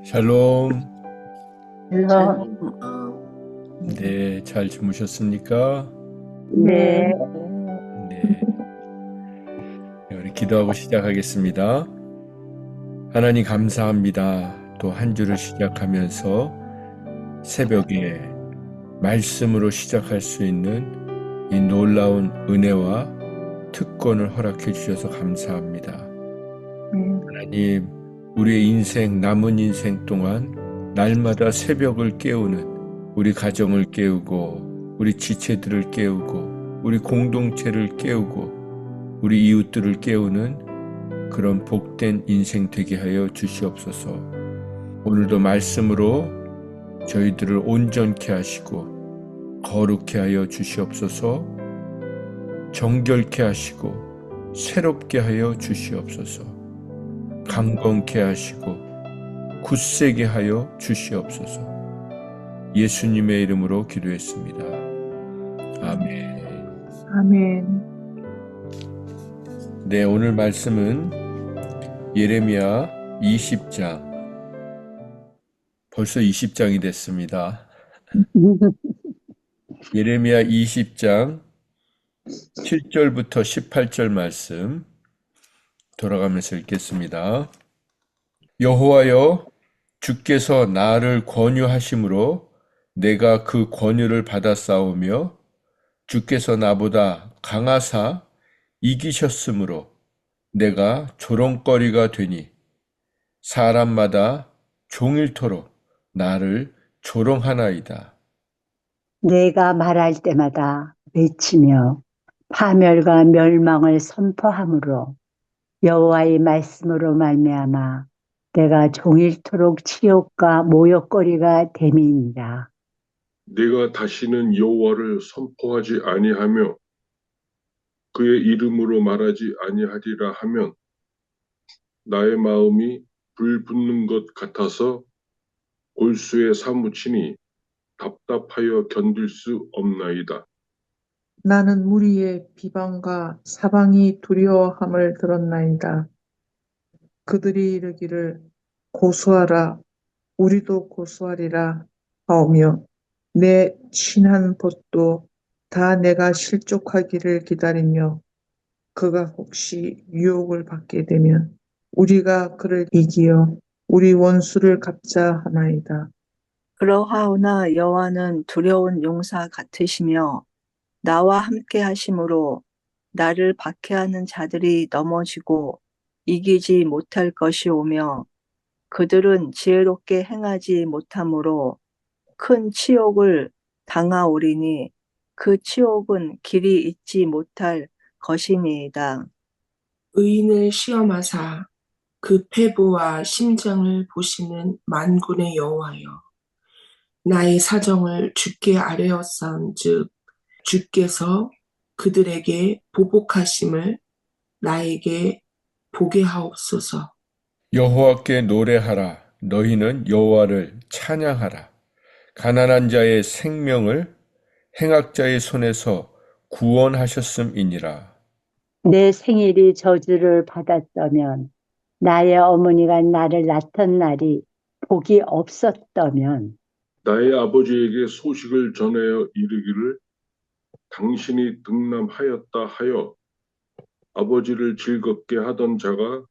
샬롬. 샬롬. 네, 잘 주무셨습니까? 네. 네, 우리 기도하고 시작하겠습니다. 하나님 감사합니다. 또 한 주를 시작하면서 새벽에 말씀으로 시작할 수 있는 이 놀라운 은혜와 특권을 허락해 주셔서 감사합니다. 하나님, 우리의 인생, 남은 인생 동안 날마다 새벽을 깨우는 우리 가정을 깨우고 우리 지체들을 깨우고 우리 공동체를 깨우고 우리 이웃들을 깨우는 그런 복된 인생 되게 하여 주시옵소서. 오늘도 말씀으로 저희들을 온전케 하시고 거룩케 하여 주시옵소서. 정결케 하시고 새롭게 하여 주시옵소서. 강건케 하시고 굳세게 하여 주시옵소서. 예수님의 이름으로 기도했습니다. 아멘. 아멘. 네, 오늘 말씀은 예레미야 20장. 벌써 20장이 됐습니다. 예레미야 20장 7절부터 18절 말씀 돌아가면서 읽겠습니다. 여호와여, 주께서 나를 권유하심으로 내가 그 권유를 받아싸우며 주께서 나보다 강하사 이기셨으므로 내가 조롱거리가 되니 사람마다 종일토록 나를 조롱하나이다. 내가 말할 때마다 외치며 파멸과 멸망을 선포함으로 여호와의 말씀으로 말미암아 내가 종일토록 치욕과 모욕거리가 됨이니라. 내가 다시는 여호와를 선포하지 아니하며 그의 이름으로 말하지 아니하리라 하면 나의 마음이 불 붙는 것 같아서 골수에 사무치니 답답하여 견딜 수 없나이다. 나는 무리의 비방과 사방이 두려워함을 들었나이다. 그들이 이르기를 고소하라, 우리도 고소하리라 하오며 내 친한 벗도 다 내가 실족하기를 기다리며 그가 혹시 유혹을 받게 되면 우리가 그를 이기어 우리 원수를 갚자 하나이다. 그러하오나 여호와는 두려운 용사 같으시며 나와 함께 하심으로 나를 박해하는 자들이 넘어지고 이기지 못할 것이오며 그들은 지혜롭게 행하지 못함으로 큰 치욕을 당하오리니 그 치욕은 길이 잊지 못할 것이니이다. 의인을 시험하사 그 패부와 심정을 보시는 만군의 여호와여, 나의 사정을 주께 아뢰었사온즉 주께서 그들에게 보복하심을 나에게 보게 하옵소서. 여호와께 노래하라. 너희는 여호와를 찬양하라. 가난한 자의 생명을 행악자의 손에서 구원하셨음이니라. 내 생일이 저주를 받았다면 나의 어머니가 나를 낳던 날이 복이 없었다면 나의 아버지에게 소식을 전하여 이르기를 당신이 등남하였다 하여 아버지를 즐겁게 하던 자가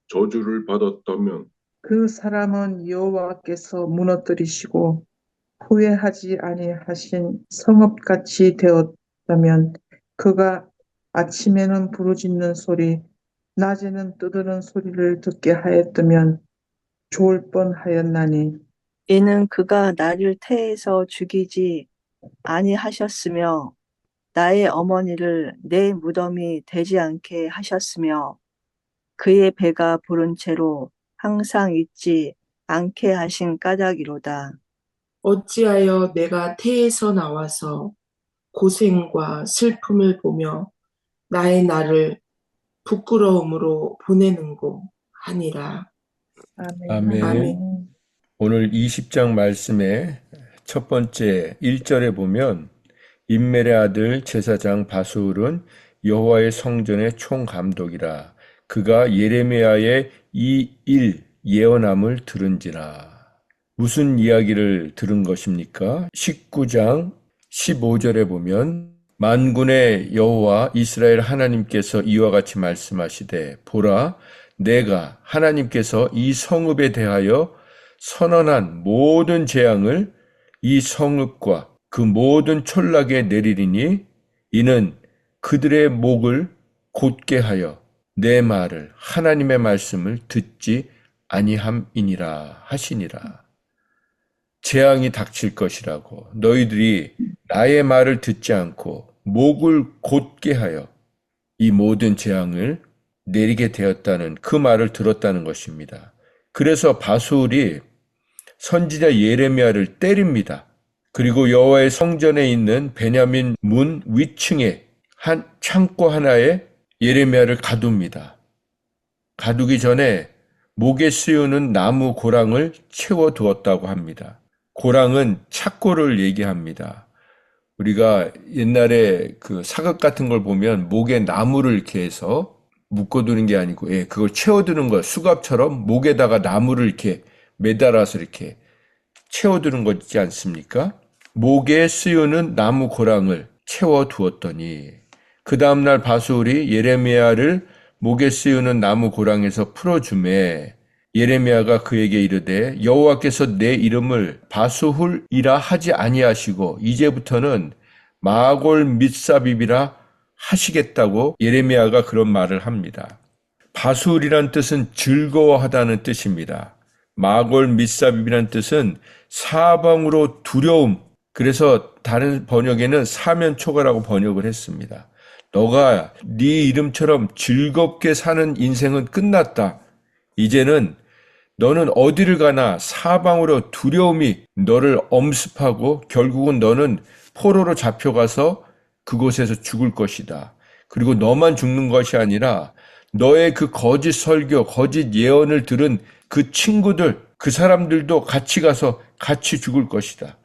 저주를 받았다면 그 사람은 여호와께서 무너뜨리시고 후회하지 아니하신 성읍같이 되었다면 그가 아침에는 부르짖는 소리, 낮에는 떠드는 소리를 듣게 하였다면 좋을 뻔하였나니 이는 그가 나를 태에서 죽이지 아니하셨으며 나의 어머니를 내 무덤이 되지 않게 하셨으며 그의 배가 부른 채로 항상 잊지 않게 하신 까닭이로다. 어찌하여 내가 태에서 나와서 고생과 슬픔을 보며 나의 날을 부끄러움으로 보내는고 하니라. 아멘. 아멘. 오늘 20장 말씀의 첫 번째 1절에 보면 임멜의 아들 제사장 바수울은 여호와의 성전의 총감독이라. 그가 예레미야의 이 일 예언함을 들은지라. 무슨 이야기를 들은 것입니까? 19장 15절에 보면 만군의 여호와 이스라엘 하나님께서 이와 같이 말씀하시되 보라 내가 하나님께서 이 성읍에 대하여 선언한 모든 재앙을 이 성읍과 그 모든 촌락에 내리리니 이는 그들의 목을 곧게 하여 내 말을 하나님의 말씀을 듣지 아니함이니라 하시니라. 재앙이 닥칠 것이라고 너희들이 나의 말을 듣지 않고 목을 곧게 하여 이 모든 재앙을 내리게 되었다는 그 말을 들었다는 것입니다. 그래서 바술이 선지자 예레미야를 때립니다. 그리고 여호와의 성전에 있는 베냐민 문 위층에 한 창고 하나에 예레미야를 가둡니다. 가두기 전에 목에 씌우는 나무 고랑을 채워두었다고 합니다. 고랑은 착고를 얘기합니다. 우리가 옛날에 그 사극 같은 걸 보면 목에 나무를 이렇게 해서 묶어두는 게 아니고, 그걸 채워두는 거, 수갑처럼 목에다가 나무를 이렇게 매달아서 이렇게 채워두는 거 있지 않습니까? 목에 씌우는 나무 고랑을 채워두었더니, 그 다음날 바술이 예레미야를 목에 씌우는 나무 고랑에서 풀어주매 예레미야가 그에게 이르되 여호와께서 내 이름을 바수훌이라 하지 아니하시고 이제부터는 마골 밋사빕이라 하시겠다고 예레미야가 그런 말을 합니다. 바수훌이란 뜻은 즐거워하다는 뜻입니다. 마골 밋사빕이란 뜻은 사방으로 두려움, 그래서 다른 번역에는 사면초가라고 번역을 했습니다. 너가 네 이름처럼 즐겁게 사는 인생은 끝났다. 이제는 너는 어디를 가나 사방으로 두려움이 너를 엄습하고 결국은 너는 포로로 잡혀가서 그곳에서 죽을 것이다. 그리고 너만 죽는 것이 아니라 너의 그 거짓 설교, 거짓 예언을 들은 그 친구들, 그 사람들도 같이 가서 같이 죽을 것이다.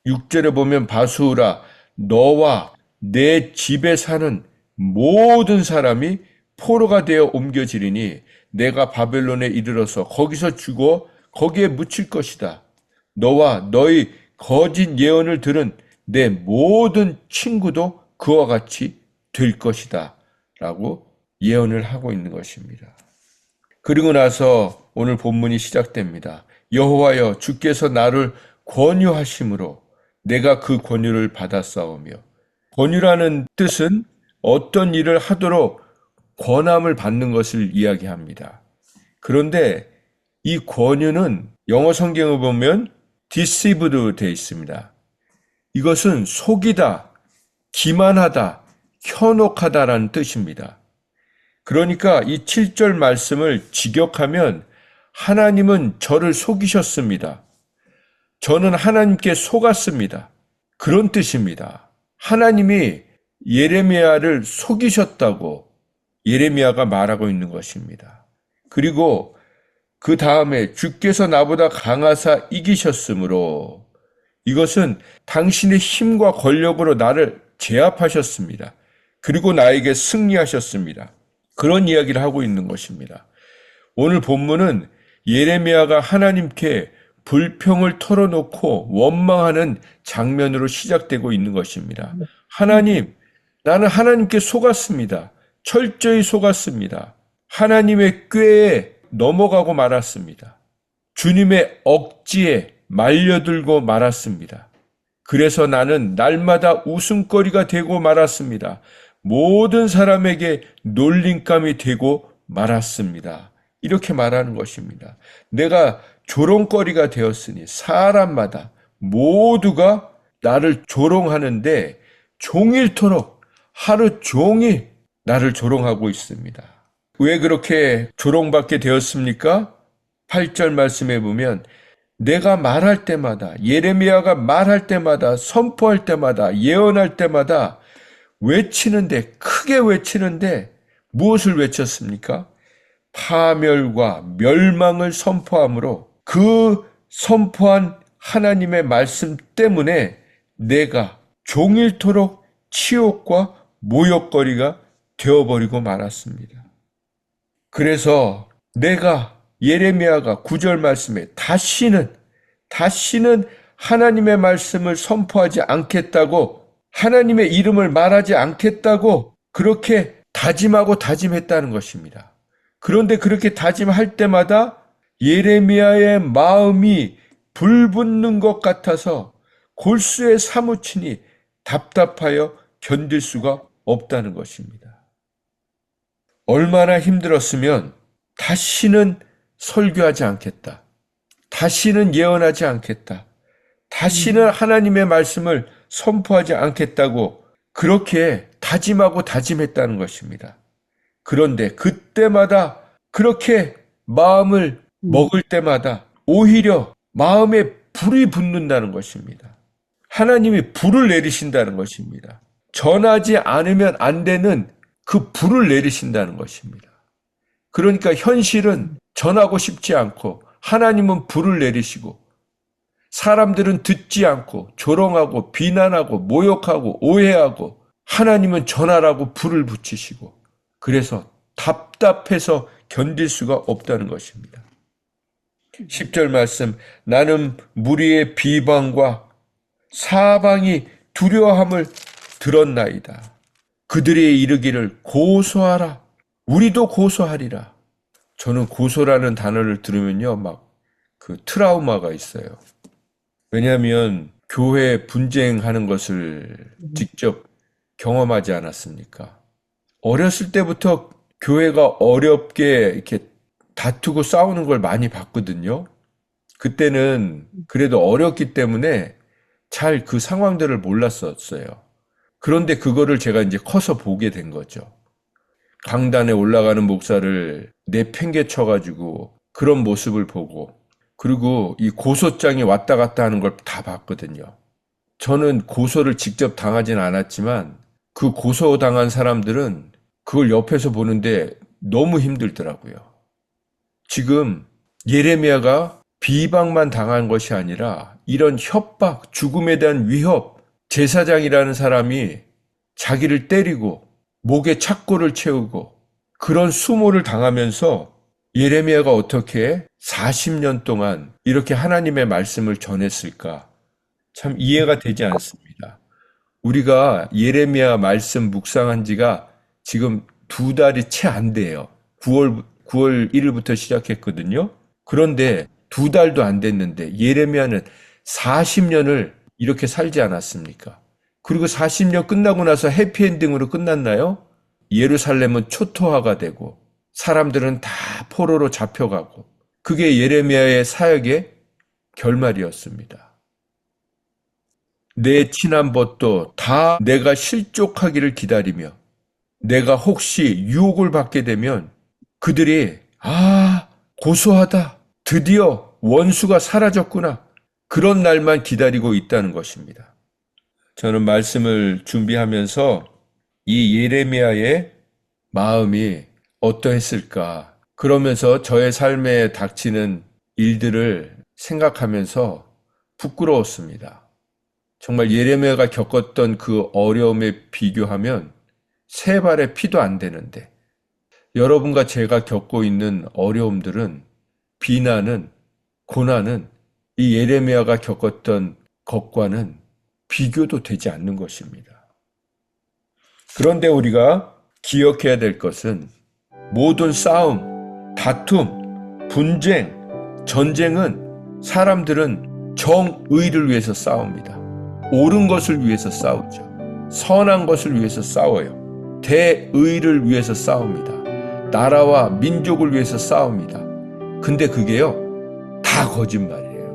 6절에 보면 바수라 너와 내 집에 사는 모든 사람이 포로가 되어 옮겨지리니 내가 바벨론에 이르러서 거기서 죽어 거기에 묻힐 것이다. 너와 너희 거짓 예언을 들은 내 모든 친구도 그와 같이 될 것이다. 라고 예언을 하고 있는 것입니다. 그리고 나서 오늘 본문이 시작됩니다. 여호와여 주께서 나를 권유하심으로 내가 그 권유를 받았사오며, 권유라는 뜻은 어떤 일을 하도록 권함을 받는 것을 이야기합니다. 그런데 이 권유는 영어 성경을 보면 deceived 되어 있습니다. 이것은 속이다, 기만하다, 현혹하다라는 뜻입니다. 그러니까 이 7절 말씀을 직역하면 하나님은 저를 속이셨습니다. 저는 하나님께 속았습니다. 그런 뜻입니다. 하나님이 예레미야를 속이셨다고 예레미야가 말하고 있는 것입니다. 그리고 그 다음에 주께서 나보다 강하사 이기셨으므로, 이것은 당신의 힘과 권력으로 나를 제압하셨습니다. 그리고 나에게 승리하셨습니다. 그런 이야기를 하고 있는 것입니다. 오늘 본문은 예레미야가 하나님께 불평을 털어놓고 원망하는 장면으로 시작되고 있는 것입니다. 하나님, 나는 하나님께 속았습니다. 철저히 속았습니다. 하나님의 꾀에 넘어가고 말았습니다. 주님의 억지에 말려들고 말았습니다. 그래서 나는 날마다 웃음거리가 되고 말았습니다. 모든 사람에게 놀림감이 되고 말았습니다. 이렇게 말하는 것입니다. 내가 조롱거리가 되었으니 사람마다 모두가 나를 조롱하는데 종일토록 하루 종일 나를 조롱하고 있습니다. 왜 그렇게 조롱받게 되었습니까? 8절 말씀에 보면 내가 말할 때마다, 예레미야가 말할 때마다, 선포할 때마다, 예언할 때마다 외치는데, 크게 외치는데 무엇을 외쳤습니까? 파멸과 멸망을 선포함으로 그 선포한 하나님의 말씀 때문에 내가 종일토록 치욕과 모욕거리가 되어버리고 말았습니다. 그래서 내가 예레미야가 9절 말씀에 다시는 다시는 하나님의 말씀을 선포하지 않겠다고, 하나님의 이름을 말하지 않겠다고 그렇게 다짐하고 다짐했다는 것입니다. 그런데 그렇게 다짐할 때마다 예레미야의 마음이 불붙는 것 같아서 골수에 사무치니 답답하여 견딜 수가 없다는 것입니다. 얼마나 힘들었으면 다시는 설교하지 않겠다. 다시는 예언하지 않겠다. 다시는 하나님의 말씀을 선포하지 않겠다고 그렇게 다짐하고 다짐했다는 것입니다. 그런데 그때마다 그렇게 마음을 먹을 때마다 오히려 마음에 불이 붙는다는 것입니다. 하나님이 불을 내리신다는 것입니다. 전하지 않으면 안 되는 그 불을 내리신다는 것입니다. 그러니까 현실은 전하고 싶지 않고 하나님은 불을 내리시고 사람들은 듣지 않고 조롱하고 비난하고 모욕하고 오해하고 하나님은 전하라고 불을 붙이시고 그래서 답답해서 견딜 수가 없다는 것입니다. 10절 말씀, 나는 무리의 비방과 사방이 두려워함을 들었나이다. 그들이 이르기를 고소하라. 우리도 고소하리라. 저는 고소라는 단어를 들으면요, 막 그 트라우마가 있어요. 왜냐하면 교회 분쟁하는 것을 직접 경험하지 않았습니까? 어렸을 때부터 교회가 어렵게 이렇게 다투고 싸우는 걸 많이 봤거든요. 그때는 그래도 어렸기 때문에 잘 그 상황들을 몰랐었어요. 그런데 그거를 제가 이제 커서 보게 된 거죠. 강단에 올라가는 목사를 내팽개쳐가지고 그런 모습을 보고 그리고 이 고소장이 왔다 갔다 하는 걸 다 봤거든요. 저는 고소를 직접 당하진 않았지만 그 고소당한 사람들은 그걸 옆에서 보는데 너무 힘들더라고요. 지금 예레미야가 비방만 당한 것이 아니라 이런 협박, 죽음에 대한 위협, 제사장이라는 사람이 자기를 때리고 목에 착고를 채우고 그런 수모를 당하면서 예레미야가 어떻게 40년 동안 이렇게 하나님의 말씀을 전했을까? 참 이해가 되지 않습니다. 우리가 예레미야 말씀 묵상한 지가 지금 2달이 채 안 돼요. 9월 1일부터 시작했거든요. 그런데 2달도 안 됐는데 예레미야는 40년을 이렇게 살지 않았습니까? 그리고 40년 끝나고 나서 해피엔딩으로 끝났나요? 예루살렘은 초토화가 되고 사람들은 다 포로로 잡혀가고 그게 예레미야의 사역의 결말이었습니다. 내 친한 벗도 다 내가 실족하기를 기다리며 내가 혹시 유혹을 받게 되면 그들이 고소하다. 드디어 원수가 사라졌구나. 그런 날만 기다리고 있다는 것입니다. 저는 말씀을 준비하면서 이 예레미야의 마음이 어떠했을까? 그러면서 저의 삶에 닥치는 일들을 생각하면서 부끄러웠습니다. 정말 예레미야가 겪었던 그 어려움에 비교하면 세 발의 피도 안 되는데 여러분과 제가 겪고 있는 어려움들은 비난은 고난은 이 예레미야가 겪었던 것과는 비교도 되지 않는 것입니다. 그런데 우리가 기억해야 될 것은 모든 싸움, 다툼, 분쟁, 전쟁은 사람들은 정의를 위해서 싸웁니다. 옳은 것을 위해서 싸우죠. 선한 것을 위해서 싸워요. 대의를 위해서 싸웁니다. 나라와 민족을 위해서 싸웁니다. 근데 그게요, 다 거짓말이에요.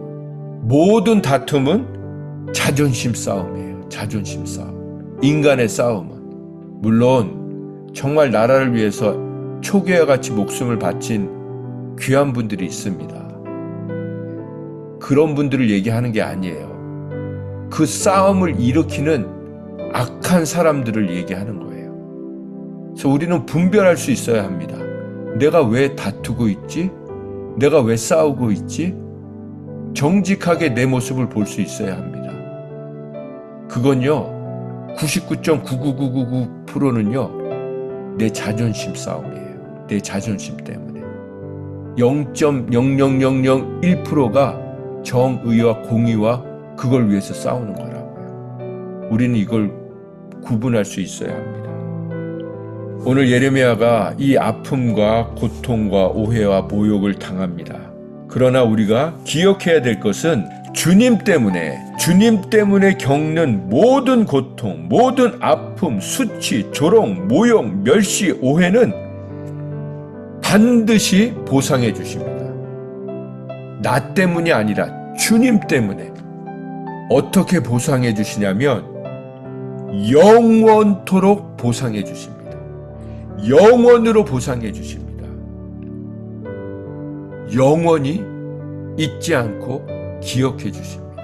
모든 다툼은 자존심 싸움이에요. 자존심 싸움. 인간의 싸움은. 물론 정말 나라를 위해서 초기와 같이 목숨을 바친 귀한 분들이 있습니다. 그런 분들을 얘기하는 게 아니에요. 그 싸움을 일으키는 악한 사람들을 얘기하는 거예요. 그래서 우리는 분별할 수 있어야 합니다. 내가 왜 다투고 있지? 내가 왜 싸우고 있지? 정직하게 내 모습을 볼 수 있어야 합니다. 그건요, 99.99999%는요, 내 자존심 싸움이에요. 내 자존심 때문에. 0.00001%가 정의와 공의와 그걸 위해서 싸우는 거라고요. 우리는 이걸 구분할 수 있어야 합니다. 오늘 예레미야가 이 아픔과 고통과 오해와 모욕을 당합니다. 그러나 우리가 기억해야 될 것은 주님 때문에 겪는 모든 고통, 모든 아픔, 수치, 조롱, 모욕, 멸시, 오해는 반드시 보상해 주십니다. 나 때문이 아니라 주님 때문에. 어떻게 보상해 주시냐면 영원토록 보상해 주십니다. 영원으로 보상해 주십니다. 영원히 잊지 않고 기억해 주십니다.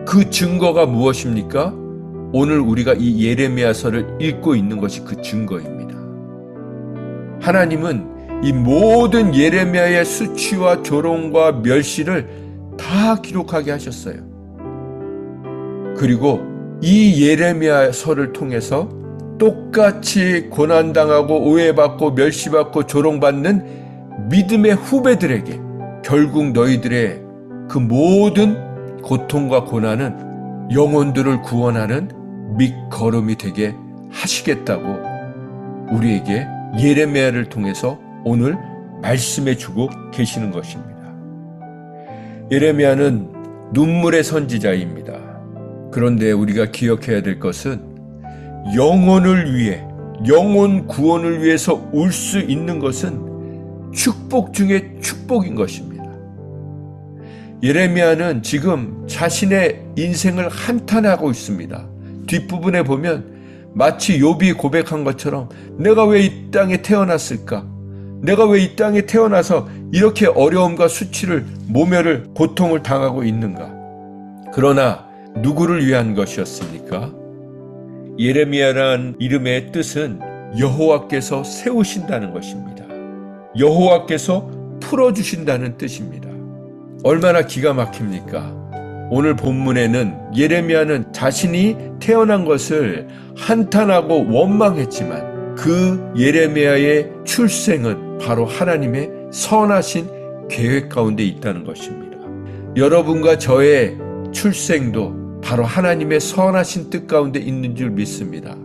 그 증거가 무엇입니까? 오늘 우리가 이 예레미야서를 읽고 있는 것이 그 증거입니다. 하나님은 이 모든 예레미야의 수치와 조롱과 멸시를 다 기록하게 하셨어요. 그리고 이 예레미야서를 통해서 똑같이 고난당하고 오해받고 멸시받고 조롱받는 믿음의 후배들에게 결국 너희들의 그 모든 고통과 고난은 영혼들을 구원하는 밑거름이 되게 하시겠다고 우리에게 예레미야를 통해서 오늘 말씀해 주고 계시는 것입니다. 예레미야는 눈물의 선지자입니다. 그런데 우리가 기억해야 될 것은 영혼을 위해, 영혼 구원을 위해서 울 수 있는 것은 축복 중에 축복인 것입니다. 예레미야는 지금 자신의 인생을 한탄하고 있습니다. 뒷부분에 보면 마치 욥이 고백한 것처럼 내가 왜 이 땅에 태어났을까? 내가 왜 이 땅에 태어나서 이렇게 어려움과 수치를, 모멸을, 고통을 당하고 있는가? 그러나 누구를 위한 것이었습니까? 예레미야란 이름의 뜻은 여호와께서 세우신다는 것입니다. 여호와께서 풀어주신다는 뜻입니다. 얼마나 기가 막힙니까? 오늘 본문에는 예레미야는 자신이 태어난 것을 한탄하고 원망했지만 그 예레미야의 출생은 바로 하나님의 선하신 계획 가운데 있다는 것입니다. 여러분과 저의 출생도 바로 하나님의 선하신 뜻 가운데 있는 줄 믿습니다.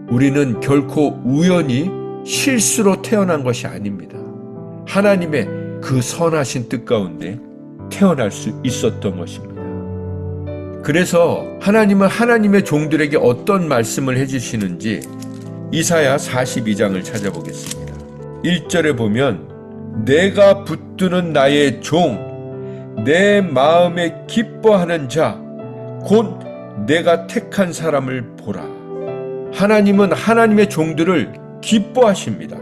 우리는 결코 우연히 실수로 태어난 것이 아닙니다. 하나님의 그 선하신 뜻 가운데 태어날 수 있었던 것입니다. 그래서 하나님은 하나님의 종들에게 어떤 말씀을 해주시는지 이사야 42장을 찾아보겠습니다. 1절에 보면 내가 붙드는 나의 종, 내 마음에 기뻐하는 자, 곧 내가 택한 사람을 보라. 하나님은 하나님의 종들을 기뻐하십니다.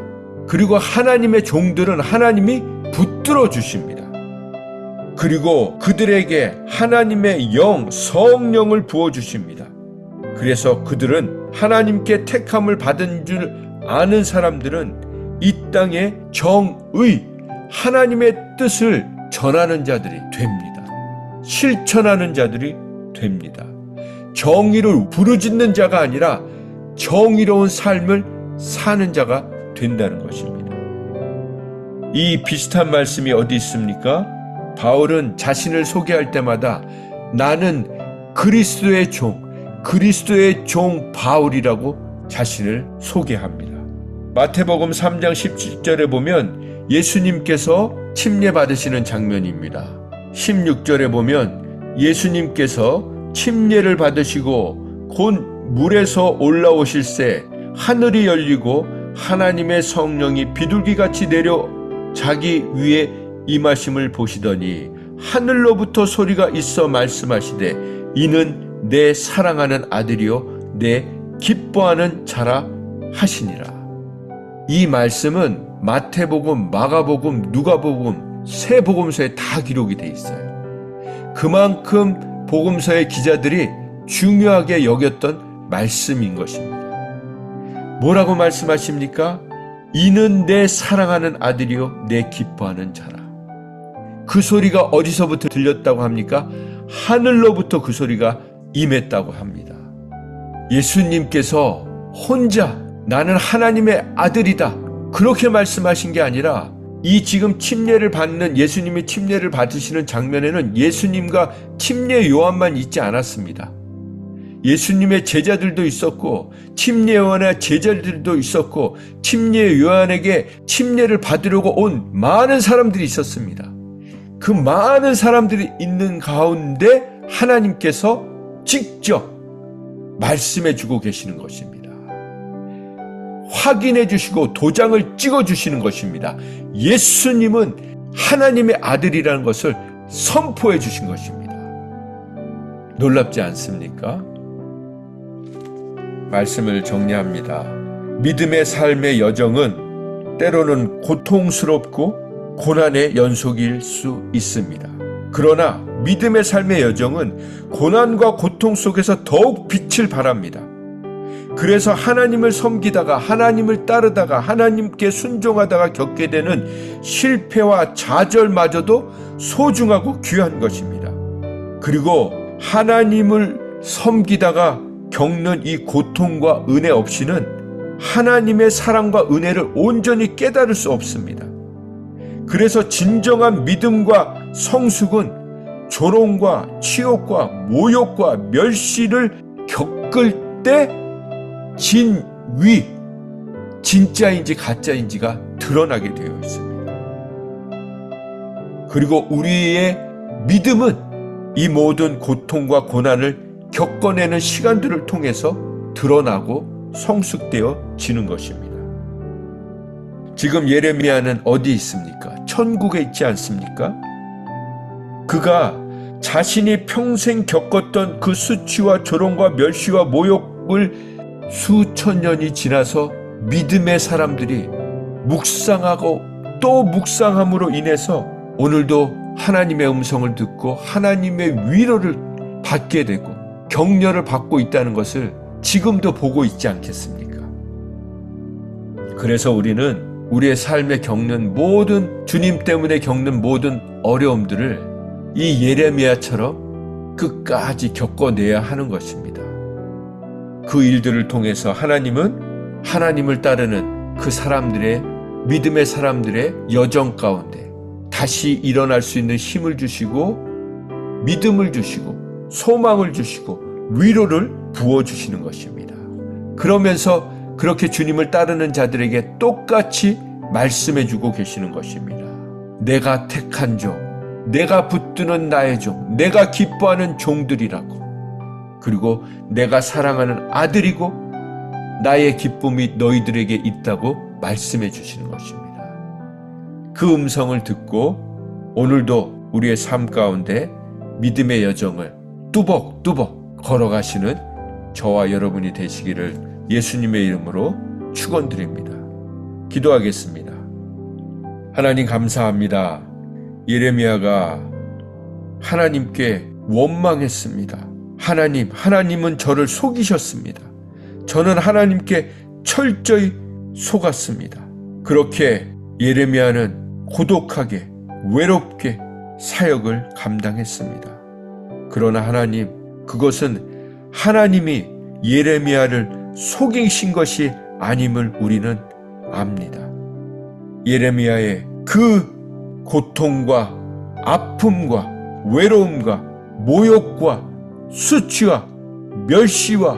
그리고 하나님의 종들은 하나님이 붙들어 주십니다. 그리고 그들에게 하나님의 영, 성령을 부어주십니다. 그래서 그들은 하나님께 택함을 받은 줄 아는 사람들은 이 땅에 정의, 하나님의 뜻을 전하는 자들이 됩니다. 실천하는 자들이 됩니다. 정의를 부르짖는 자가 아니라 정의로운 삶을 사는 자가 된다는 것입니다. 이 비슷한 말씀이 어디 있습니까? 바울은 자신을 소개할 때마다 나는 그리스도의 종 바울이라고 자신을 소개합니다. 마태복음 3장 17절에 보면 예수님께서 침례 받으시는 장면입니다. 16절에 보면 예수님께서 침례를 받으시고 곧 물에서 올라오실새 하늘이 열리고 하나님의 성령이 비둘기같이 내려 자기 위에 임하심을 보시더니 하늘로부터 소리가 있어 말씀하시되 이는 내 사랑하는 아들이요 내 기뻐하는 자라 하시니라. 이 말씀은 마태복음, 마가복음, 누가복음 세 복음서에 다 기록이 돼 있어요. 그만큼 복음서의 기자들이 중요하게 여겼던 말씀인 것입니다. 뭐라고 말씀하십니까? 이는 내 사랑하는 아들이요 내 기뻐하는 자라. 그 소리가 어디서부터 들렸다고 합니까? 하늘로부터 그 소리가 임했다고 합니다. 예수님께서 혼자 나는 하나님의 아들이다 그렇게 말씀하신 게 아니라 이 지금 침례를 받는 예수님이 침례를 받으시는 장면에는 예수님과 침례 요한만 있지 않았습니다. 예수님의 제자들도 있었고 침례 요한의 제자들도 있었고 침례 요한에게 침례를 받으려고 온 많은 사람들이 있었습니다. 그 많은 사람들이 있는 가운데 하나님께서 직접 말씀해 주고 계시는 것입니다. 확인해 주시고 도장을 찍어 주시는 것입니다. 예수님은 하나님의 아들이라는 것을 선포해 주신 것입니다. 놀랍지 않습니까? 말씀을 정리합니다. 믿음의 삶의 여정은 때로는 고통스럽고 고난의 연속일 수 있습니다. 그러나 믿음의 삶의 여정은 고난과 고통 속에서 더욱 빛을 발합니다. 그래서 하나님을 섬기다가 하나님을 따르다가 하나님께 순종하다가 겪게 되는 실패와 좌절마저도 소중하고 귀한 것입니다. 그리고 하나님을 섬기다가 겪는 이 고통과 은혜 없이는 하나님의 사랑과 은혜를 온전히 깨달을 수 없습니다. 그래서 진정한 믿음과 성숙은 조롱과 치욕과 모욕과 멸시를 겪을 때 진위, 진짜인지 가짜인지가 드러나게 되어 있습니다. 그리고 우리의 믿음은 이 모든 고통과 고난을 겪어내는 시간들을 통해서 드러나고 성숙되어지는 것입니다. 지금 예레미야는 어디 있습니까? 천국에 있지 않습니까? 그가 자신이 평생 겪었던 그 수치와 조롱과 멸시와 모욕을 수천 년이 지나서 믿음의 사람들이 묵상하고 또 묵상함으로 인해서 오늘도 하나님의 음성을 듣고 하나님의 위로를 받게 되고 격려를 받고 있다는 것을 지금도 보고 있지 않겠습니까? 그래서 우리는 우리의 삶에 겪는 모든 주님 때문에 겪는 모든 어려움들을 이 예레미야처럼 끝까지 겪어내야 하는 것입니다. 그 일들을 통해서 하나님은 하나님을 따르는 그 사람들의 믿음의 사람들의 여정 가운데 다시 일어날 수 있는 힘을 주시고 믿음을 주시고 소망을 주시고 위로를 부어주시는 것입니다. 그러면서 그렇게 주님을 따르는 자들에게 똑같이 말씀해주고 계시는 것입니다. 내가 택한 종, 내가 붙드는 나의 종, 내가 기뻐하는 종들이라고. 그리고 내가 사랑하는 아들이고 나의 기쁨이 너희들에게 있다고 말씀해 주시는 것입니다. 그 음성을 듣고 오늘도 우리의 삶 가운데 믿음의 여정을 뚜벅뚜벅 걸어가시는 저와 여러분이 되시기를 예수님의 이름으로 축원드립니다. 기도하겠습니다. 하나님 감사합니다. 예레미야가 하나님께 원망했습니다. 하나님은 저를 속이셨습니다. 저는 하나님께 철저히 속았습니다. 그렇게 예레미야는 고독하게 외롭게 사역을 감당했습니다. 그러나 하나님, 그것은 하나님이 예레미야를 속이신 것이 아님을 우리는 압니다. 예레미야의 그 고통과 아픔과 외로움과 모욕과 수치와 멸시와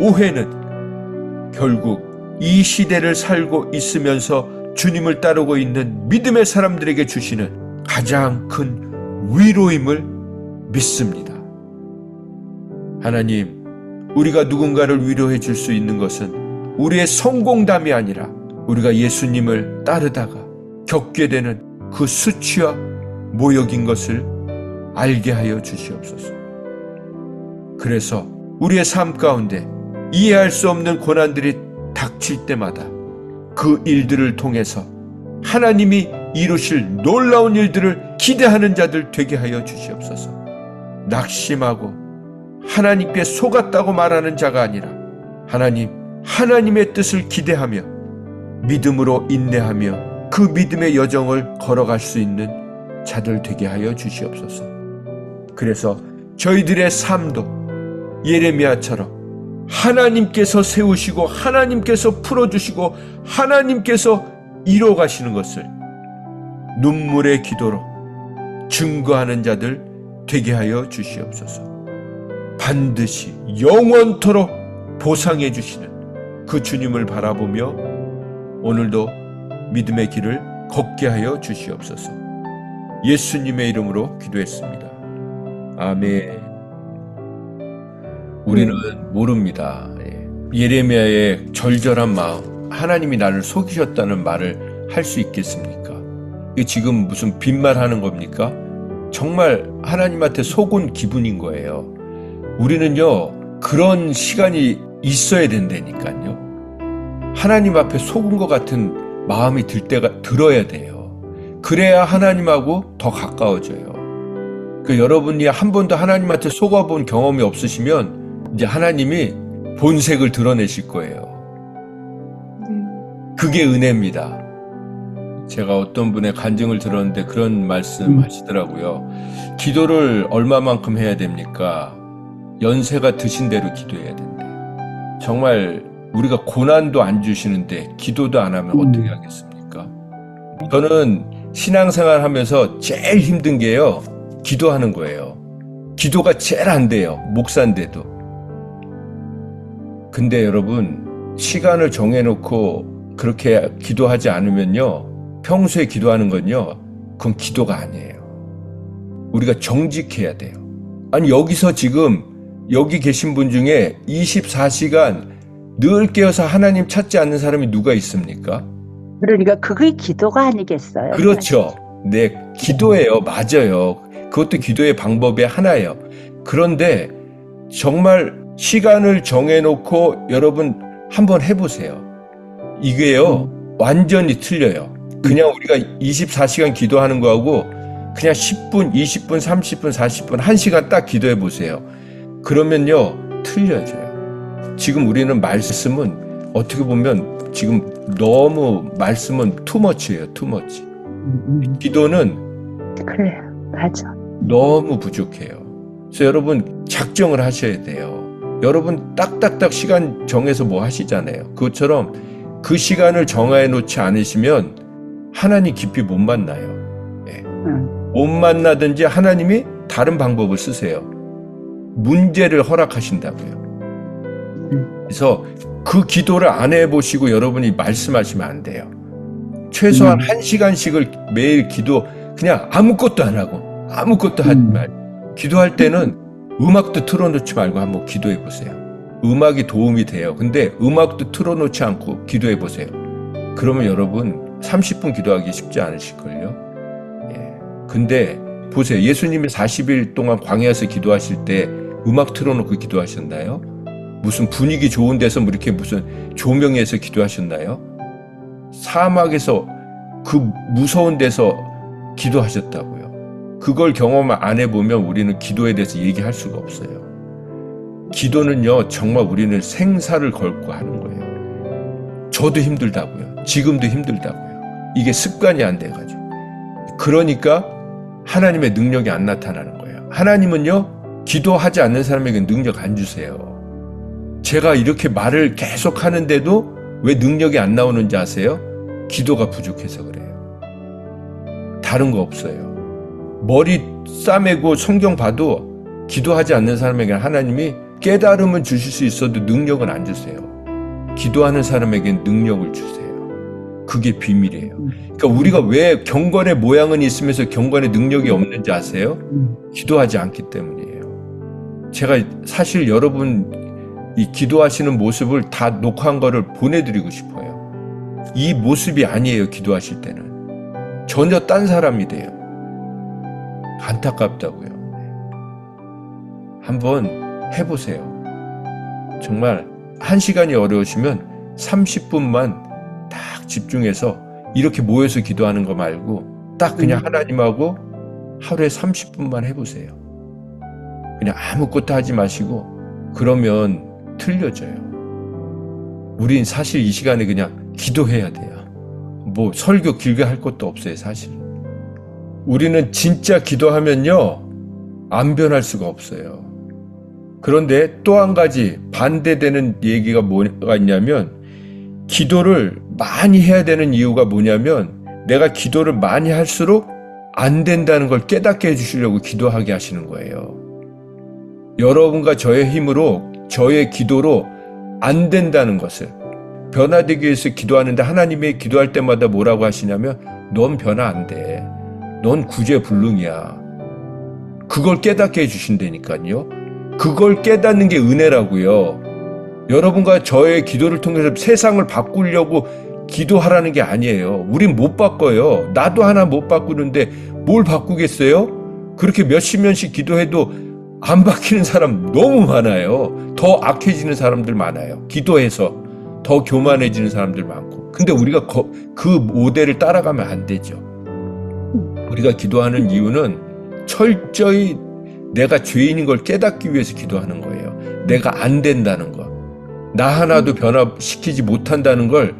오해는 결국 이 시대를 살고 있으면서 주님을 따르고 있는 믿음의 사람들에게 주시는 가장 큰 위로임을 믿습니다. 하나님, 우리가 누군가를 위로해 줄 수 있는 것은 우리의 성공담이 아니라 우리가 예수님을 따르다가 겪게 되는 그 수치와 모욕인 것을 알게 하여 주시옵소서. 그래서 우리의 삶 가운데 이해할 수 없는 고난들이 닥칠 때마다 그 일들을 통해서 하나님이 이루실 놀라운 일들을 기대하는 자들 되게 하여 주시옵소서. 낙심하고 하나님께 속았다고 말하는 자가 아니라 하나님의 뜻을 기대하며 믿음으로 인내하며 그 믿음의 여정을 걸어갈 수 있는 자들 되게 하여 주시옵소서. 그래서 저희들의 삶도 예레미야처럼 하나님께서 세우시고 하나님께서 풀어주시고 하나님께서 이뤄가시는 것을 눈물의 기도로 증거하는 자들 되게 하여 주시옵소서. 반드시 영원토록 보상해 주시는 그 주님을 바라보며 오늘도 믿음의 길을 걷게 하여 주시옵소서. 예수님의 이름으로 기도했습니다. 아멘. 우리는 모릅니다. 예레미야의 절절한 마음, 하나님이 나를 속이셨다는 말을 할 수 있겠습니까? 이게 지금 무슨 빈말하는 겁니까? 정말 하나님한테 속은 기분인 거예요. 우리는요, 그런 시간이 있어야 된다니까요. 하나님 앞에 속은 것 같은 마음이 들어야 돼요. 그래야 하나님하고 더 가까워져요. 여러분이 한 번도 하나님한테 속아본 경험이 없으시면 이제 하나님이 본색을 드러내실 거예요. 그게 은혜입니다. 제가 어떤 분의 간증을 들었는데 그런 말씀 하시더라고요. 기도를 얼마만큼 해야 됩니까? 연세가 드신 대로 기도해야 된대요. 정말 우리가 고난도 안 주시는데 기도도 안 하면 어떻게 하겠습니까? 저는 신앙생활 하면서 제일 힘든 게요, 기도하는 거예요. 기도가 제일 안 돼요, 목사인데도. 근데 여러분, 시간을 정해놓고 그렇게 기도하지 않으면요, 평소에 기도하는 건요, 그건 기도가 아니에요. 우리가 정직해야 돼요. 아니, 여기서 지금 여기 계신 분 중에 24시간 늘 깨어서 하나님 찾지 않는 사람이 누가 있습니까? 그러니까 그게 기도가 아니겠어요? 그렇죠. 네, 기도예요. 맞아요. 그것도 기도의 방법의 하나예요. 그런데 정말 시간을 정해놓고 여러분 한번 해보세요. 이게요, 완전히 틀려요. 그냥 우리가 24시간 기도하는 거하고 그냥 10분, 20분, 30분, 40분, 1시간 딱 기도해 보세요. 그러면요, 틀려져요. 지금 우리는 말씀은 어떻게 보면 지금 너무 말씀은 투머치예요, 투머치. 기도는 그래요, 맞아. 너무 부족해요. 그래서 여러분 작정을 하셔야 돼요. 여러분 딱딱딱 시간 정해서 뭐 하시잖아요. 그것처럼 그 시간을 정해 놓지 않으시면 하나님 깊이 못 만나요. 네. 못 만나든지 하나님이 다른 방법을 쓰세요. 문제를 허락하신다고요. 그래서 그 기도를 안 해보시고 여러분이 말씀하시면 안 돼요. 최소한 1시간씩을 매일 기도, 그냥 아무것도 안 하고 아무것도 하지 말고, 기도할 때는 음악도 틀어놓지 말고 한번 기도해 보세요. 음악이 도움이 돼요. 근데 음악도 틀어놓지 않고 기도해 보세요. 그러면 여러분 30분 기도하기 쉽지 않으실걸요. 예. 근데 보세요. 예수님이 40일 동안 광야에서 기도하실 때 음악 틀어놓고 기도하셨나요? 무슨 분위기 좋은 데서 뭐 이렇게 무슨 조명에서 기도하셨나요? 사막에서 그 무서운 데서 기도하셨다고요. 그걸 경험 안 해보면 우리는 기도에 대해서 얘기할 수가 없어요. 기도는요, 정말 우리는 생사를 걸고 하는 거예요. 저도 힘들다고요. 지금도 힘들다고요. 이게 습관이 안 돼가지고. 그러니까 하나님의 능력이 안 나타나는 거예요. 하나님은요, 기도하지 않는 사람에게 능력 안 주세요. 제가 이렇게 말을 계속 하는데도 왜 능력이 안 나오는지 아세요? 기도가 부족해서 그래요. 다른 거 없어요. 머리 싸매고 성경 봐도 기도하지 않는 사람에게 하나님이 깨달음은 주실 수 있어도 능력은 안 주세요. 기도하는 사람에겐 능력을 주세요. 그게 비밀이에요. 그러니까 우리가 왜 경건의 모양은 있으면서 경건의 능력이 없는지 아세요? 기도하지 않기 때문이에요. 제가 사실 여러분 이 기도하시는 모습을 다 녹화한 거를 보내드리고 싶어요. 이 모습이 아니에요. 기도하실 때는 전혀 딴 사람이 돼요. 안타깝다고요. 한번 해보세요. 정말 1시간이 어려우시면 30분만 딱 집중해서 이렇게 모여서 기도하는 거 말고 딱 그냥 하나님하고 하루에 30분만 해보세요. 그냥 아무것도 하지 마시고. 그러면 틀려져요. 우린 사실 이 시간에 그냥 기도해야 돼요. 뭐 설교 길게 할 것도 없어요, 사실. 우리는 진짜 기도하면요, 안 변할 수가 없어요. 그런데 또 한 가지 반대되는 얘기가 뭐가 있냐면, 기도를 많이 해야 되는 이유가 뭐냐면, 내가 기도를 많이 할수록 안 된다는 걸 깨닫게 해주시려고 기도하게 하시는 거예요. 여러분과 저의 힘으로, 저의 기도로 안 된다는 것을 변화되기 위해서 기도하는데 하나님이 기도할 때마다 뭐라고 하시냐면 넌 변화 안 돼. 넌 구제불능이야. 그걸 깨닫게 해주신다니까요. 그걸 깨닫는 게 은혜라고요. 여러분과 저의 기도를 통해서 세상을 바꾸려고 기도하라는 게 아니에요. 우린 못 바꿔요. 나도 하나 못 바꾸는데 뭘 바꾸겠어요? 그렇게 몇십 년씩 기도해도 안 바뀌는 사람 너무 많아요. 더 악해지는 사람들 많아요. 기도해서 더 교만해지는 사람들 많고. 근데 우리가 그 모델을 따라가면 안 되죠. 우리가 기도하는 이유는 철저히 내가 죄인인 걸 깨닫기 위해서 기도하는 거예요. 내가 안 된다는 거. 나 하나도 변화시키지 못한다는 걸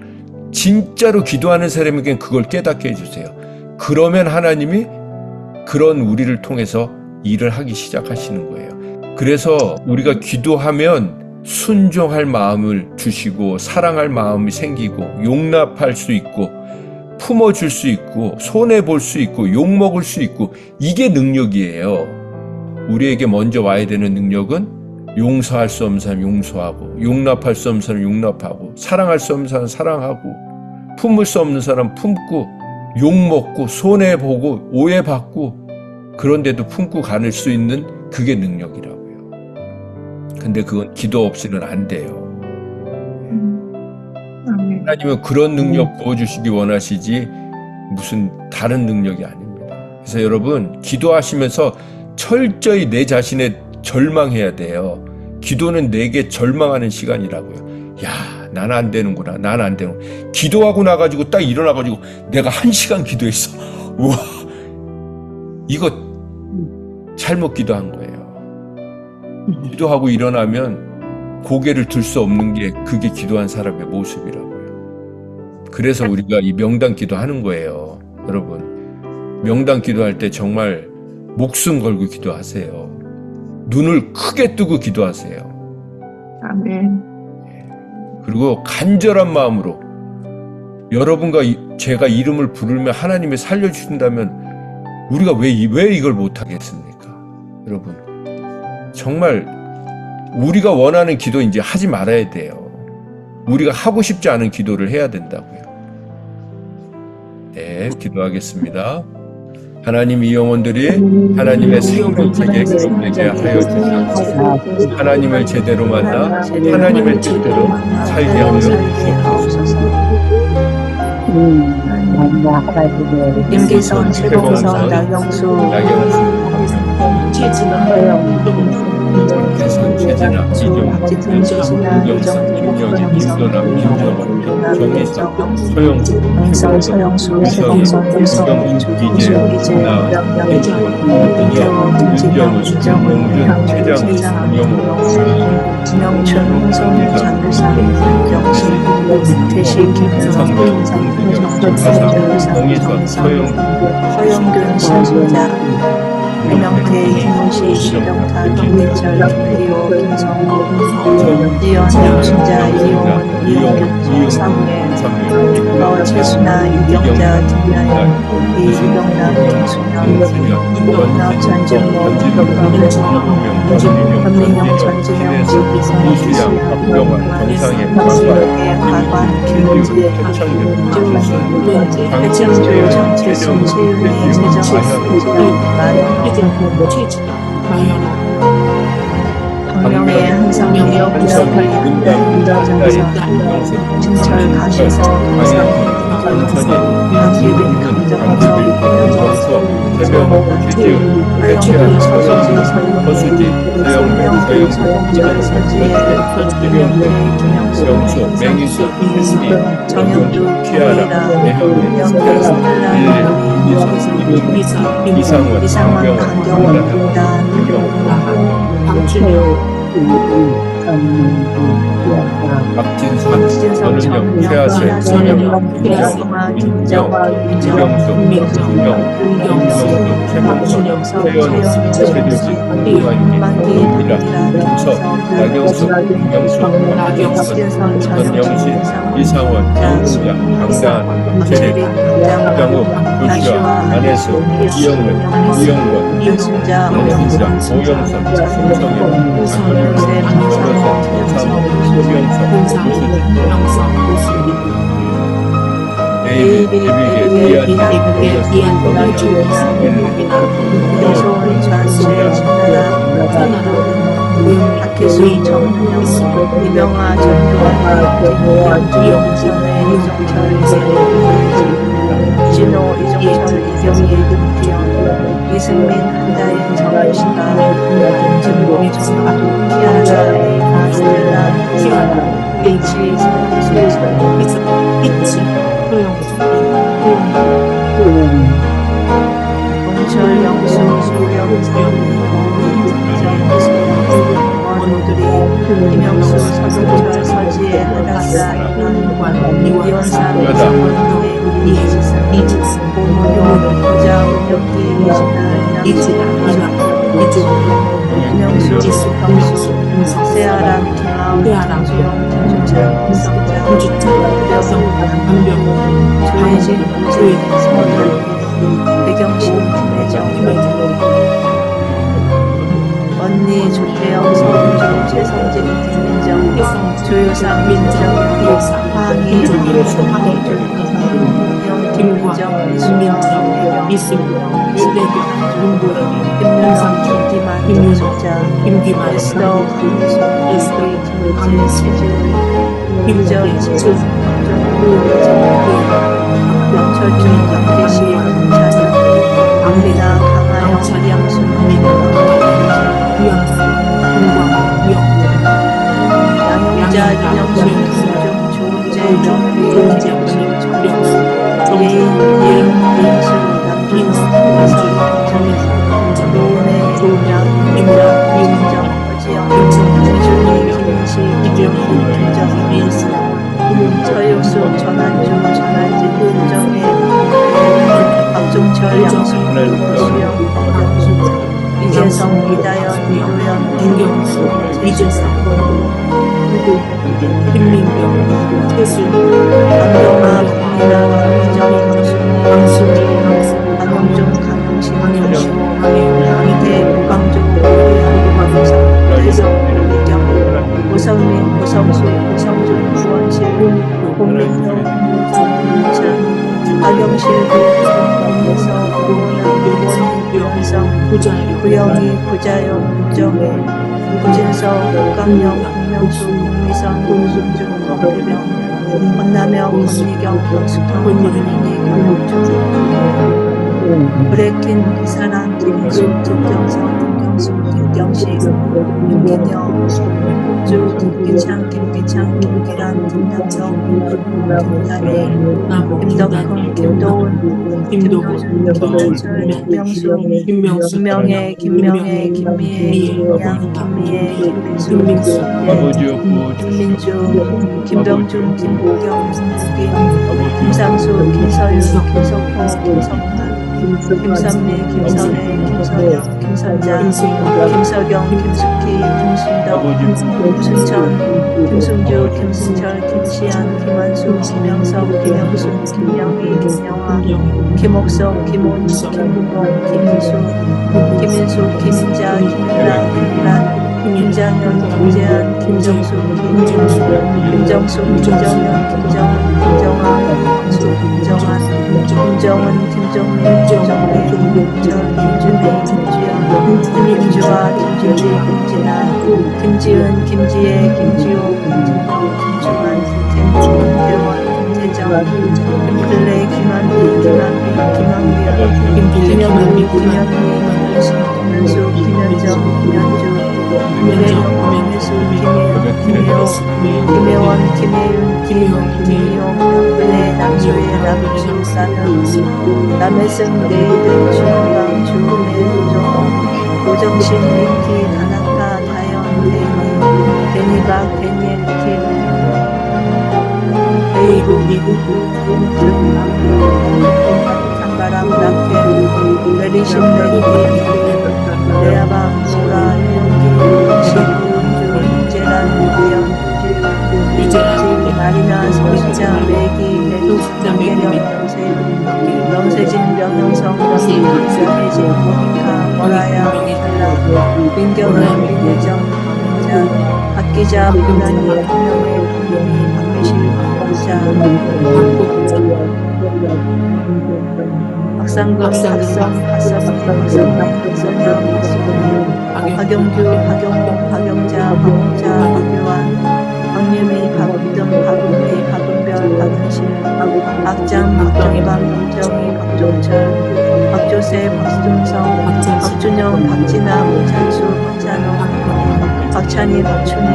진짜로 기도하는 사람에겐 그걸 깨닫게 해주세요. 그러면 하나님이 그런 우리를 통해서 일을 하기 시작하시는 거예요. 그래서 우리가 기도하면 순종할 마음을 주시고 사랑할 마음이 생기고 용납할 수 있고 품어줄 수 있고 손해볼 수 있고 욕먹을 수 있고 이게 능력이에요. 우리에게 먼저 와야 되는 능력은 용서할 수 없는 사람 용서하고 용납할 수 없는 사람 용납하고 사랑할 수 없는 사람 사랑하고 품을 수 없는 사람 품고 욕먹고 손해보고 오해받고 그런데도 품고 가는 수 있는 그게 능력이라고요. 근데 그건 기도 없이는 안 돼요. 아멘. 하나님은 그런 능력 부어주시기 원하시지 무슨 다른 능력이 아닙니다. 그래서 여러분 기도하시면서 철저히 내 자신에 절망해야 돼요. 기도는 내게 절망하는 시간이라고요. 야, 난 안 되는구나. 난 안 되는. 기도하고 나가지고 딱 일어나가지고 내가 1시간 기도했어. 우와, 이거 잘못 기도한 거예요. 기도하고 일어나면 고개를 들 수 없는 게 그게 기도한 사람의 모습이라고요. 그래서 우리가 이 명단 기도하는 거예요. 여러분, 명단 기도할 때 정말 목숨 걸고 기도하세요. 눈을 크게 뜨고 기도하세요. 아멘. 그리고 간절한 마음으로 여러분과 제가 이름을 부르면 하나님이 살려주신다면 우리가 왜 이걸 못하겠습니까? 여러분, 정말 우리가 원하는 기도 이제 하지 말아야 돼요. 우리가 하고 싶지 않은 기도를 해야 된다고요. 네, 기도하겠습니다. 하나님, 이 영혼들이 하나님의 생명책에 기록되게 하여 주시옵소서. 하나님을 제대로 만나 하나님의 뜻대로 살게 하여 주시옵소서. 임기선, 최봉선, 나경수, 대선 최진아, 이정, 이정선, 김영희, 김선아, 김정원, 정희석, 소영수, 응선, 서영수, 최봉선, 유성, 이재, 나, 이재원, 김정은, 김정은, 최장, 영호, 김영춘, 홍성, 장유상, 영신, 대시, 김현성, 김상준, 정희석, 소영수, 서영균, 신순자, 해명태, 김우시, 시병탄, 김민철, 김기호, 김성국, 이현, 양순자, 이용은, 이용규, 상례, 최순아, 유경자, 김나연, 이유경남, 김순영, 이동남, 전진모, 현민영, 전진영, 이수양, 박병환, 정상혜, 박수영의 과관, 김은지, 배창주, 정채순, 최윤희, 최정, 마영, 박명의 한상희, 이성희, 김정선, 진철, 가시성, 박유빈, 강정선, 대병, 최지훈, 배치환, 서수지, 서영명, 서영수, 영수, 맹희수, 혜수미, 정영주, 키아라, 김이라, 애형민, 스텔라, 이상원, 이상원, 강경원, 김단, 방준영, 박진선, 전은영, 최하세, 전영, 김정, 민정, 김경수, 김경, 김경수, 최명선, 최연우, 최대진, 이완기, 이라, 김철, 나경수, 김경수, 박진선, 전영신, 이상원, 이은수야, 강다한, 재리, 강장욱, 조시아, 안혜수, 이영문, 이영권, 연신자, 오영선, 송성현, 김선현, 김선호, 소병석, 조수진, 데이빗, 에비게, 이안, 여소원 좌수의 진나라 박혜수 정은영 이병화 전두환 이용진의 이종철 이진호 이종철 이경희 김기현 이승민 한다인 정우시가 김진모 정학도 키아라 에이나 스텔라 키아라 H 동철 영수 소령 원우들이 김영수 서동철 서지혜 하다사 이원상 이원동의 이지선 고문용 부자 운영기 김영수 김수 세아람 김아우 김주영 김주찬 김성장 김병호 조혜진 우진 서원 배경신 김혜정 언니 조태영 서은주 최성진 김민정 조효상 민정 황희 김광 이수명 이승명 이수명 윤보영 김명상 김기만 김유정자 김기만 에스더 김수희 김우재 최지훈 김정 최준 명철중 강대시 김찬영 강리나 강하영 전양수 양자 윤영수 김종 조은재 정비 김정수 정령수 예인 민수 남준호 김선 정민수 노은혜 조은양 김정 김정 허지영 김준희 김민식 김영희 김정희 민수 서육수 전한중 전한진 김정혜 박종철 양승훈 고수영 김정수 이재성 이다연 이도현 김경수 이재성 김민경 태수 강경아 강민아 김정희 강순희 강영종 강영신 강희태 우광조 고혜영 고광석 태성 이경 고성민 고성수 고성준 구원실 공민효 김문찬 박영실 김혜서 고은아 유원희 구영희 구자영 구정혜 구진서 국강영 김명수 공미선 공순준 권대명 권남영 권미경 박수경 권민희 경옥중 브레킨 기사란 김인수 김경성 김경수 김경식 김기영 김국주 김기창 김기창 김기란 김남정 김남희 김덕훈 김도훈 김도훈 김철 김명수 김명혜 김미애 김양 김미애 김민수 김민주 김병준 김보경 김국인 김상수 김서윤 김석호 김성만 김선미 김선혜 김선영 김선장 김석영 김숙희 김순덕 김순천 김승주 김승철 김시안 김한수 김영석 김영순 김영희 김영화 김옥석 김온 김문봉 김민수 김인자 김민라 김란 김장현 김재한 김정수 김정수 김정현 김정은 김정아 김정은 김정민 김정배 김정철 김준혜 김주영 김주아 김주리 김진아 김지은 김지혜 김지호 김진호 김주환 김태원 김태정 김클레 김한비 김한비 김현수 김현정 김현주 김혜정 김혜수 김혜원 김혜윤 김희용 명근혜 남소혜 남주 남혜승 내일은 주영강 주매종 오정신 민기 다나카 다연 대니 데니엘 김 베이루 장바람 라켈 메리신 레디 레아방 소라 용기 시군주 제란 유재란 마리나 소식자 매기 레도 명예령 명세진 명영성 명예진 모니카 모라야 셀라 민경은 민예정 자 박기자 문난이 분명의 분명히 박미실 박자 박상금 박선영 박영규 박영봉 박영자 박홍자 박유환 박유미 박은등 박은미 박은별 박은실 박장 박정방 박정희 박종철 박조세 박준성 박준영 박진아 박찬수 박찬호 박찬희 박춘희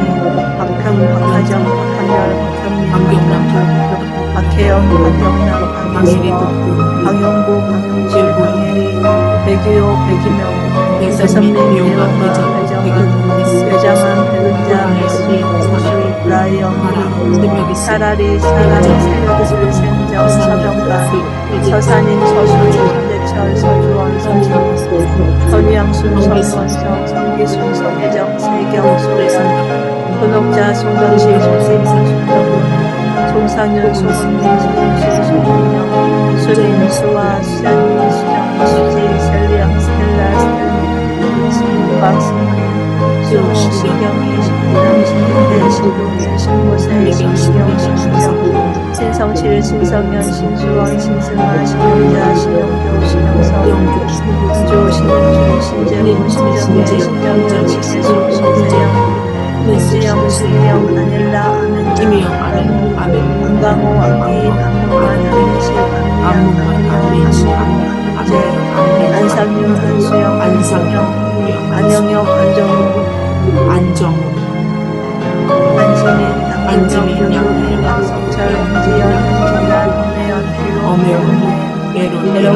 박평 박하정 박한별 박현민 박혜영 박영남 박예리 박영보 박영실 박예리 백유호 백이명 배선민 배영과 배장한 배은자 배수리 고수리 라이언 사라리 새벽술 생정 서병관 서산인 서수리 전대철 서주원 서주원 선유양순 서원성 성기순 성혜정 세경 소래선 본옥자 송강실 조세민 송병훈 송상윤 소승민 소승실 소민영 수린 수아 수잔미 수정 수지 셀리앙 스텔라 스텔라 박승민 수호 시경이 신남 신근대 신동일 신모세 신시경 신시경 신성실 신성현 신수원 신승아 신영자 신영교 신영석 신조 신은주 신재훈 신정재 신정현 신혜수 신세영 문지영 신명 안일라 안은자 안강호 안기 안무관 안민식 안미영 안미영 안상윤 안수영 안성영 안영혁 안정우 안지민 양혜영 양성철 은지연 한진란 엄혜연 메론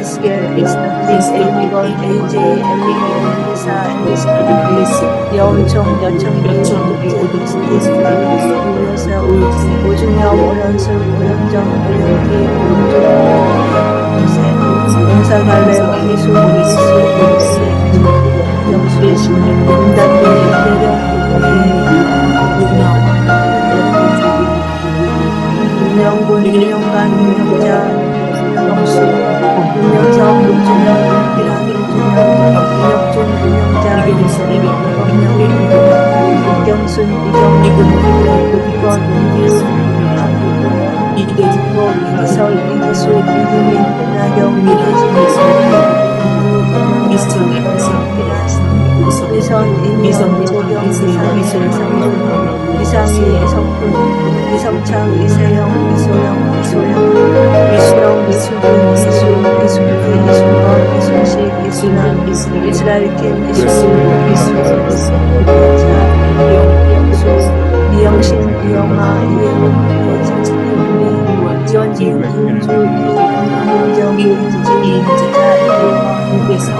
에스겔 에스미건 에이지 엘리사 엘리스 여운총 여청비 오드스 오요세 오중엽 오연수 오연정 오연기 오연기 용사갈래 오미수 영수 문단비 윤영군 윤영관 윤영자 영수 윤영석 윤준영 윤비란 윤준영 윤혁준 윤영자 이경순 이경훈 이건 이기수 이기설 이기수 이기민 나경 이선 인명 이보경 이상희 이상희 이성훈 이성창 이세영 이소영 이수영 이수근 이수기 이수건 이순식 이순환 이스라엘킴 이수수 이영신 이영아 이혜원 이현진 이은주 이은정 이은지자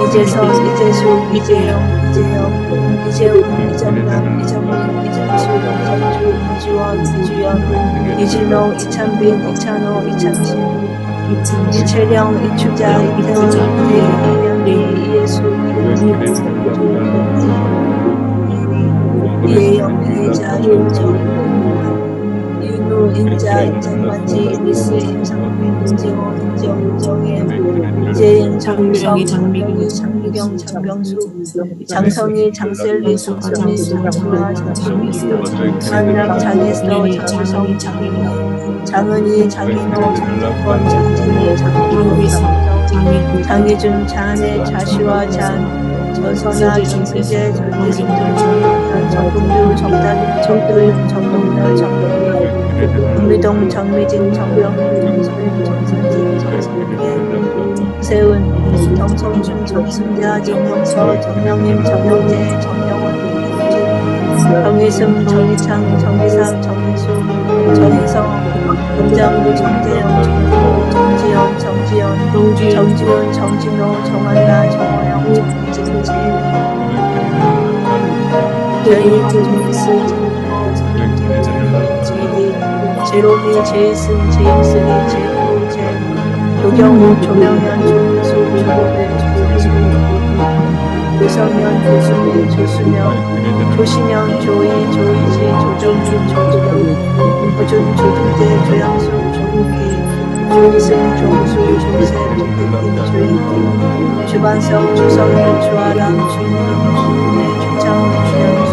이재선 이재수 이재영 이재훈 이정남 이정민 이정수 이정주 이주원 이주연 이진호 이찬빈 이찬호 이찬신 이채령 이추자 이태원 이현미 이예수 이혜영 이혜자 이은정 윤우 인자 인장만지 이미스 임상민 인재호 인정혜 이재인 장미경 장미경 장병수 장성희 장셀리 장선희 장정아 장성희 장남 장혜서 장우성 장인희 장은희 장인호 장정권 장진희 장기호 장희준 장한혜 자시와 장 전선아 정승재 전대승 정동주 정다림 정도윤 정동열 정동일 은미동 정미진 정병훈 정소윤 정선진 정성계 세은 정성준 정승자 정원서 정명임 정영재 정영원 정희승 정희창 정희상 정희수 정희성 동장구 정재영 정지호 정지연 정진호 정한나 정호영 정진지 대리 정미스 제로미, 제이슨, 제임스리, 제이코, 조경호, 조명현, 조민수, 조고배, 조성수, 조성현, 조수미, 조수명, 조신영, 조이, 조이지, 조정준, 조주영, 조준, 조준재, 조양수, 조국기, 조이승, 조수, 조세, 조백김, 조인기, 주반성, 조성일, 조아람, 주인영, 주문혜, 주창, 주양수,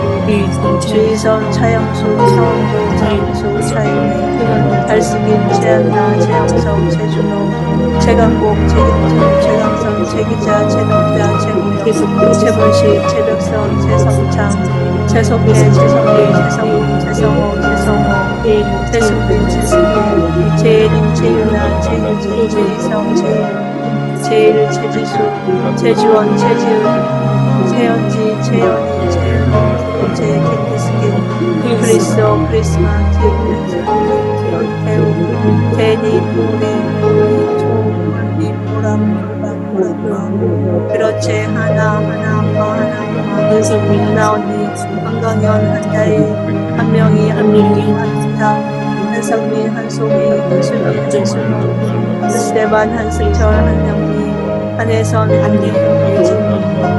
주희선, 차영수, 서원도, 차영수, 차인혜, 달수긴, 최한나, 최영석, 최준호, 최강복, 최경준, 최강선, 최기자, 최동자, 최홍영, 최문식, 최백선, 최성창, 최석혜, 최성일, 최성훈, 최성호, 최성호, 최승빈, 최승빈, 최예린, 최윤아, 최유진, 최희성, 최윤호, 최일, 최지수, 최지원, 최지은, 최연지, 최연희, 최은호, 최캔디스킨, 크리스토, 크리스마, 기훈, 태우, 태니, 보리, 조물리, 보람, 그렇지, 하나, 아빠, 하나 언니, 한강현, 한다희, 한명희, 한장, 한성민, 한소미, 한수미, 한순호, 한스테반, 한승철, 한영미, 한혜선, 한림, 한진,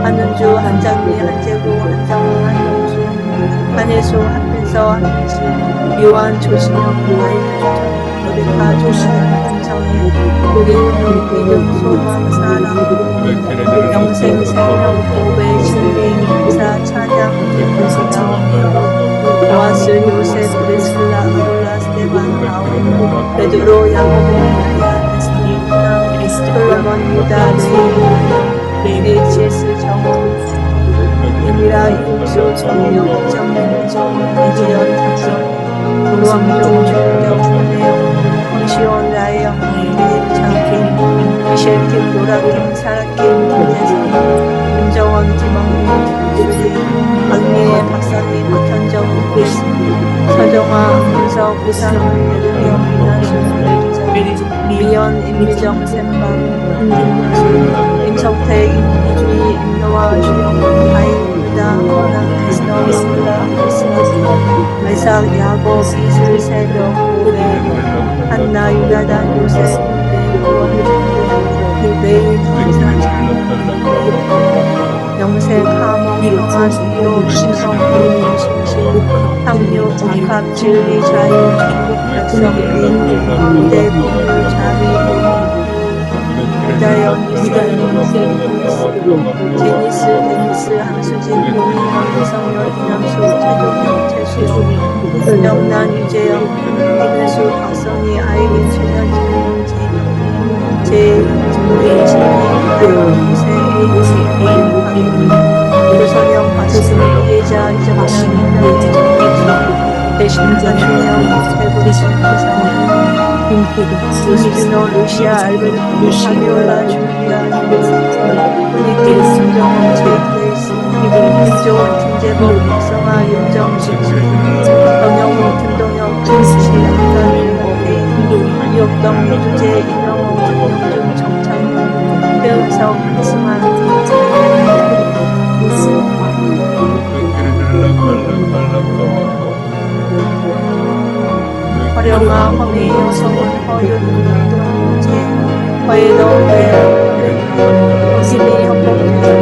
한은주, 한장미, 한재구, 한정우, 한용수, 한혜수, 한빈서, 한민수, 유한, 조신영, 아이유, 노리카, 조신영, 한정희, 고기훈, 이름, 소망, 사랑, 영생, 생명, 고배, 신비, 인사, 찬양, 대표사, 보아스, 요셉, 브리슬라, 아울라, 스테반, 바울, 베드로, 야고보, 마리아, 에스티나, 솔로몬, 유다, 레이, HS, 정원, 이미라, 이국수, 정영, 정민정, 이지연, 작성, 노왕종, 조경, 조내영, 황시원, 라이영, 김창kim, 미셸킴, 노라킴, 사라킴, 김재성, 김정원, 김학민, 김주리, 박미애, 박상희, 박현정, 그리스, 서정화, 문석, 우상훈, 배드경, 이난수, 미연, 임미정, 샘방, 김문수, 임성태, 임희주희, 임노아, 주영, 아이, 유다, 허나, 에스너, 스라, 크리스마스, 메삭, 야곱, 이슬, 새벽, 고래, 한나, 유다단, 요셉, 매일 감사, 영색, 하몽, 평안, 위로, 신성, 부인, 심신, 상류, 복합, 진리, 자유, 중국, 백성, 민, 이대, 국물, 자비, 유다연, 이스라엘, 제니스, 데니스, 한수진, 용인영, 이성열, 이남수, 최종영, 최수, 손영란, 유재영, 김혜수, 박선희, 아이린, 최현진, 제인진, 진희, 이세, 조선영, 박수진, 이혜자, 이정현, 대신 한준영, 최고선, 구성, 루시드노, 루시아, 알베르토, 파비올라, 줄리아, 분위길, 김정원, 제이크레이스, 김조원, 김재범, 박성아, 윤정, 진실, 정영호, 김동영, 김수시, 안가민, 오페인, 이옥동, 유주재, 이명호, 김영준, 정창훈, 배은석, 한승환, 허령아, 허미, 여성은 허윤, 동재, 허예도, 허심이, 협곡,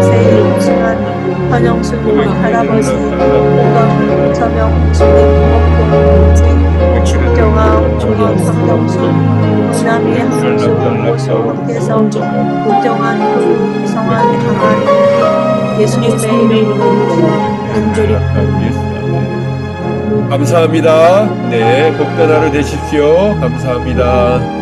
세일, 홍승한, 현영순, 할아버지, 호강, 서명, 수민, 홍경아, 홍종원, 황경수, 홍남이, 한수, 호수, 홍계성, 국정한, 성한, 강한, 예수님의 이름으로 간절히 감사합니다. 네, 복된 하루 되십시오. 감사합니다.